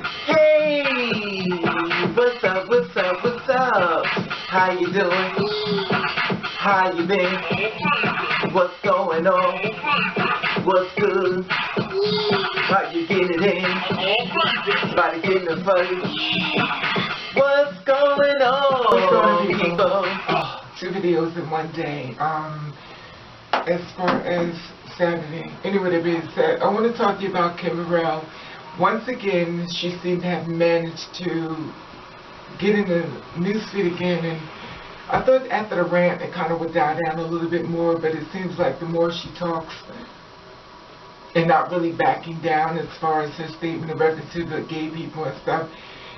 Hey, what's up, what's up, what's up? How you doing? How you been? What's going on? What's good? How you getting it in? Body getting the fuzzy? What's going on, people? Oh, 2 videos in one day. As far as Saturday, anyway, that being said, I want to talk to you about Kim Burrell. Once again, she seemed to have managed to get in the newsfeed again, and I thought after the rant it kind of would die down a little bit more, but it seems like the more she talks and not really backing down as far as her statement in reference to the gay people and stuff,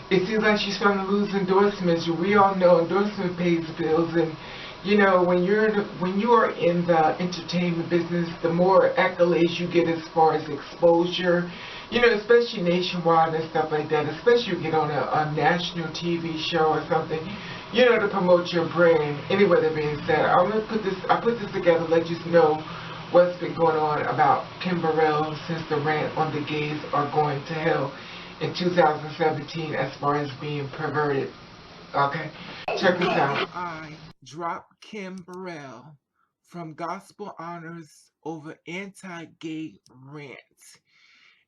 it seems like she's trying to lose endorsements. We all know endorsement pays bills, and you know, when you are in the entertainment business, the more accolades you get as far as exposure, you know, especially nationwide and stuff like that, especially you get on a national TV show or something, you know, to promote your brand. Anyway, that being said, I put this together to let you know what's been going on about Kim Burrell since the rant on the gays are going to hell in 2017 as far as being perverted. Okay, check this out. I dropped Kim Burrell from Gospel Honors over anti-gay rant.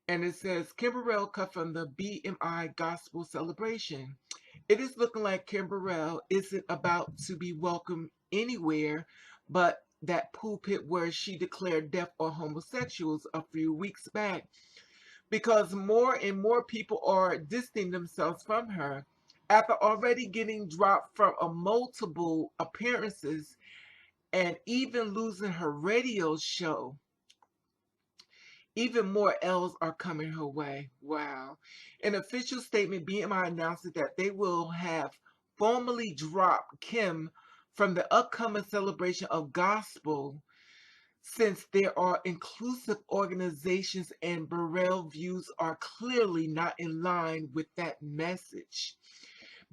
And it says, Kim Burrell cut from the BMI Gospel Celebration. It is looking like Kim Burrell isn't about to be welcome anywhere but that pulpit where she declared death on homosexuals a few weeks back, because more and more people are distancing themselves from her after already getting dropped from multiple appearances and even losing her radio show. Even more L's are coming her way. Wow. In an official statement, BMI announced that they will have formally dropped Kim from the upcoming celebration of gospel, since there are inclusive organizations and Burrell views are clearly not in line with that message.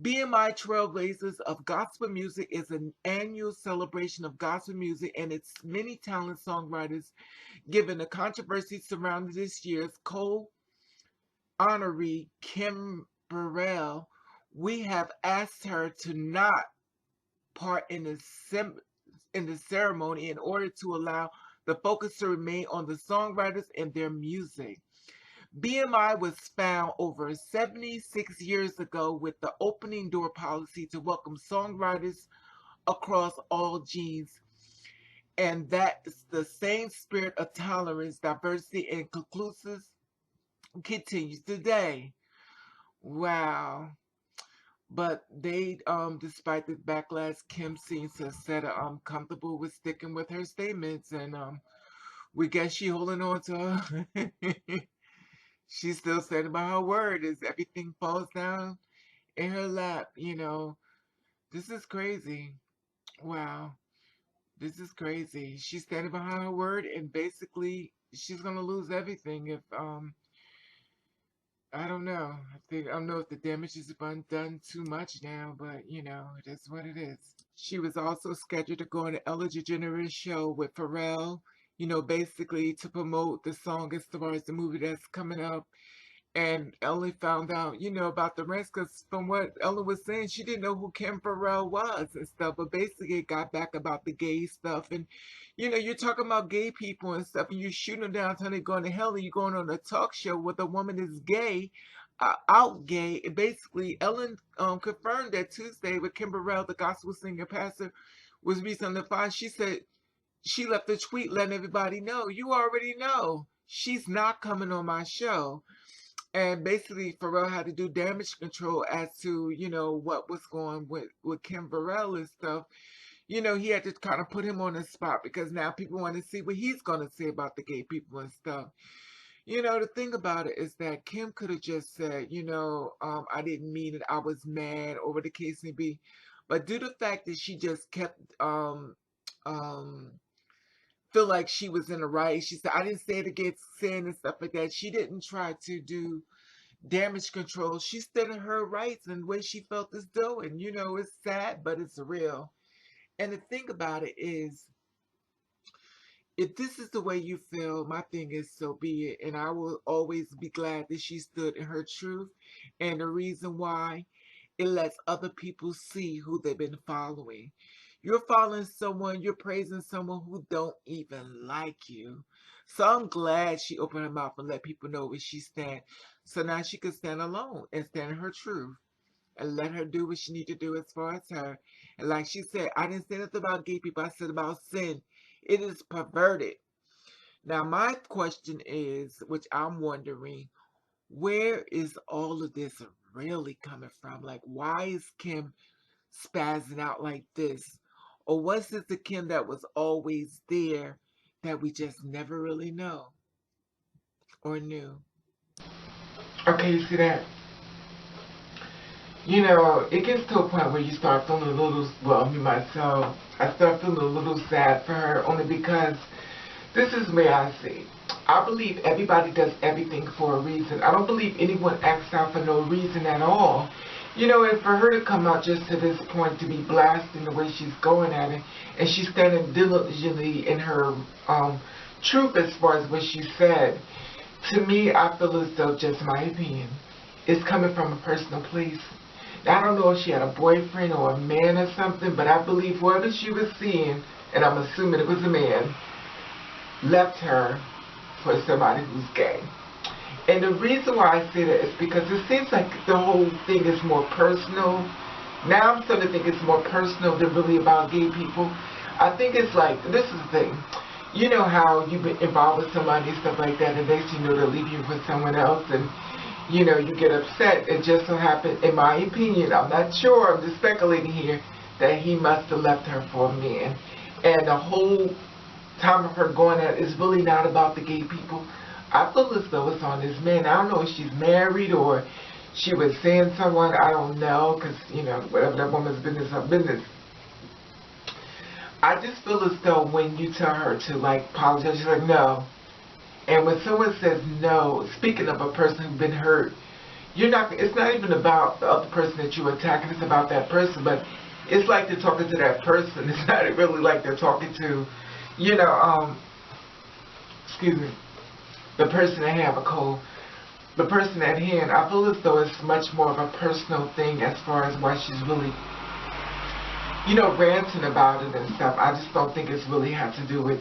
BMI Trailblazers of Gospel Music is an annual celebration of gospel music and its many talented songwriters. Given the controversy surrounding this year's co-honoree, Kim Burrell, we have asked her to not part in the ceremony in order to allow the focus to remain on the songwriters and their music. BMI was found over 76 years ago with the opening door policy to welcome songwriters across all genes, and that the same spirit of tolerance, diversity, and inclusiveness continues today. Wow. But they, despite the backlash, Kim seems to have said comfortable with sticking with her statements, and we guess she holding on to her. She's still standing by her word as everything falls down in her lap, you know. This is crazy. Wow. This is crazy. She's standing behind her word, and basically she's gonna lose everything if I don't know. I don't know if the damage has been done too much now, but you know, it is what it is. She was also scheduled to go on the Ellen DeGeneres show with Pharrell, you know, basically to promote the song as far as the movie that's coming up. And Ellen found out, you know, about the rest, because from what Ellen was saying, she didn't know who Kim Burrell was and stuff. But basically, it got back about the gay stuff. And, you know, you're talking about gay people and stuff, and you're shooting them down, telling them going to hell, and you're going on a talk show with a woman is gay, out gay. And basically, Ellen confirmed that Tuesday with Kim Burrell, the gospel singer pastor, was recently defined. She said she left a tweet letting everybody know, you already know she's not coming on my show. And basically, Pharrell had to do damage control as to, you know, what was going with Kim Burrell and stuff. You know, he had to kind of put him on the spot because now people want to see what he's going to say about the gay people and stuff. You know, the thing about it is that Kim could have just said, you know, I didn't mean it. I was mad, or whatever the case may be. But due to the fact that she just kept um, feel like she was in the right. She said, I didn't say it against sin and stuff like that. She didn't try to do damage control. She stood in her rights and what she felt is doing. You know, it's sad, but it's real. And the thing about it is, if this is the way you feel, my thing is so be it. And I will always be glad that she stood in her truth. And the reason why, it lets other people see who they've been following. You're following someone, you're praising someone who don't even like you. So I'm glad she opened her mouth and let people know where she stands. So now she can stand alone and stand in her truth. And let her do what she need to do as far as her. And like she said, I didn't say nothing about gay people. I said about sin. It is perverted. Now my question is, which I'm wondering, where is all of this really coming from? Like, why is Kim spazzing out like this? Or was it the Kim that was always there that we just never really know or knew? Okay, you see that? You know, it gets to a point where you start feeling a little, well, me myself, I start feeling a little sad for her only because this is where I see. I believe everybody does everything for a reason. I don't believe anyone acts out for no reason at all. You know, and for her to come out just to this point to be blasting the way she's going at it, and she's standing diligently in her truth as far as what she said, to me, I feel as though, just my opinion, it's coming from a personal place. I don't know if she had a boyfriend or a man or something, but I believe whoever she was seeing, and I'm assuming it was a man, left her for somebody who's gay. And the reason why I say that is because it seems like the whole thing is more personal. Now I'm starting to think it's more personal than really about gay people. I think it's like, this is the thing. You know how you've been involved with somebody and stuff like that, and next you know they'll leave you for someone else, and you know, you get upset. It just so happened, in my opinion, I'm not sure, I'm just speculating here, that he must have left her for a man. And the whole time of her going at it is really not about the gay people. I feel as though it's on this man. I don't know if she's married or she was seeing someone. I don't know, because, you know, whatever that woman's business, her business. I just feel as though when you tell her to, like, apologize, she's like, no. And when someone says no, speaking of a person who's been hurt, you're not. It's not even about the other person that you're attacking. It's about that person. But it's like they're talking to that person. It's not really like they're talking to, you know, excuse me, the person that have a cold. The person at hand. I feel as though it's much more of a personal thing as far as why she's really, you know, ranting about it and stuff. I just don't think it's really had to do with,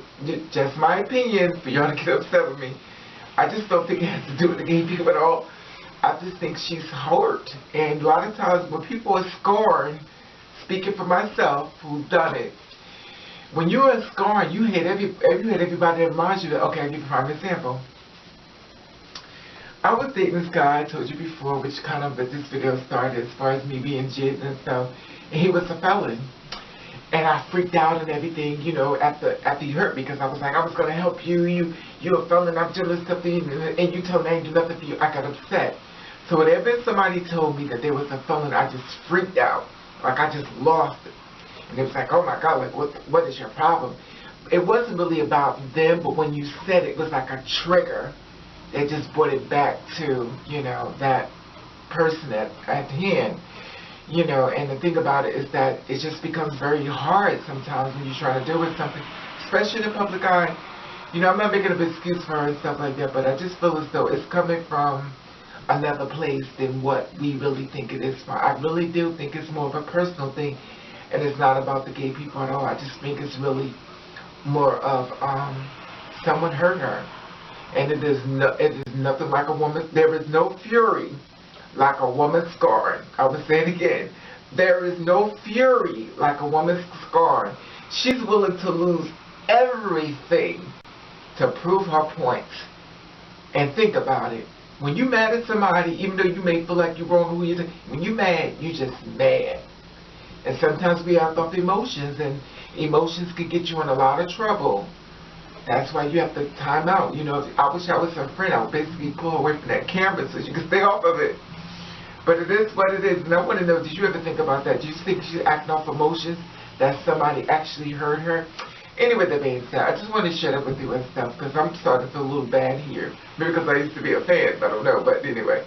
just my opinion, for y'all to get upset with me. I just don't think it has to do with the gay people at all. I just think she's hurt. And a lot of times when people are scorned, speaking for myself, who've done it, when you're scorned, you hate everybody that reminds you that, okay, I'll give you a prime example. I was dating this guy I told you before, which kind of this video started as far as me being jaded and stuff. And he was a felon. And I freaked out and everything, you know, after he hurt me, because I was like, I was going to help you. You're a felon, I'm doing stuff for you, and you told me I ain't do nothing for you. I got upset. So whenever somebody told me that there was a felon, I just freaked out. Like, I just lost it. And it was like, oh my God, like, what is your problem? It wasn't really about them, but when you said it, it was like a trigger. It just brought it back to, you know, that person at hand. You know, and the thing about it is that it just becomes very hard sometimes when you're trying to deal with something, especially in the public eye. You know, I'm not making an excuse for her and stuff like that, but I just feel as though it's coming from another place than what we really think it is. I really do think it's more of a personal thing, and it's not about the gay people at all. I just think it's really more of someone hurt her, and it is nothing like a woman. There is no fury like a woman scorned. I will say it again. There is no fury like a woman scorned. She's willing to lose everything to prove her point. And think about it. When you're mad at somebody, even though you may feel like you're wrong, when you're mad, you're just mad. And sometimes we act off emotions, and emotions can get you in a lot of trouble. That's why you have to time out. You know, I wish I was her friend. I would basically pull her away from that camera so she could stay off of it. But it is what it is. And I want to know, did you ever think about that? Do you think she's acting off emotions that somebody actually hurt her? Anyway, that being said, I just want to share that with you and stuff, because I'm starting to feel a little bad here. Maybe because I used to be a fan, I don't know. But anyway,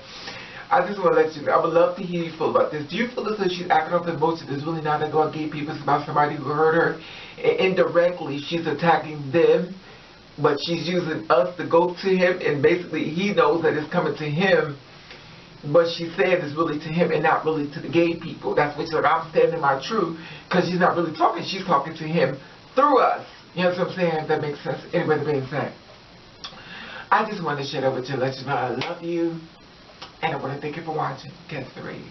I just want to let you know. I would love to hear you feel about this. Do you feel as though she's acting off emotions? It's really not about gay people. It's about somebody who hurt her. And indirectly, she's attacking them but she's using us to go to him, and basically he knows that it's coming to him, but she's saying it's really to him and not really to the gay people. That's what she's like, I'm standing my truth, because she's not really talking, she's talking to him through us. You know what I'm saying? If that makes sense. Anyway, that being said, I just wanted to share that with you, let you know I love you, and I want to thank you for watching. Catch the radio.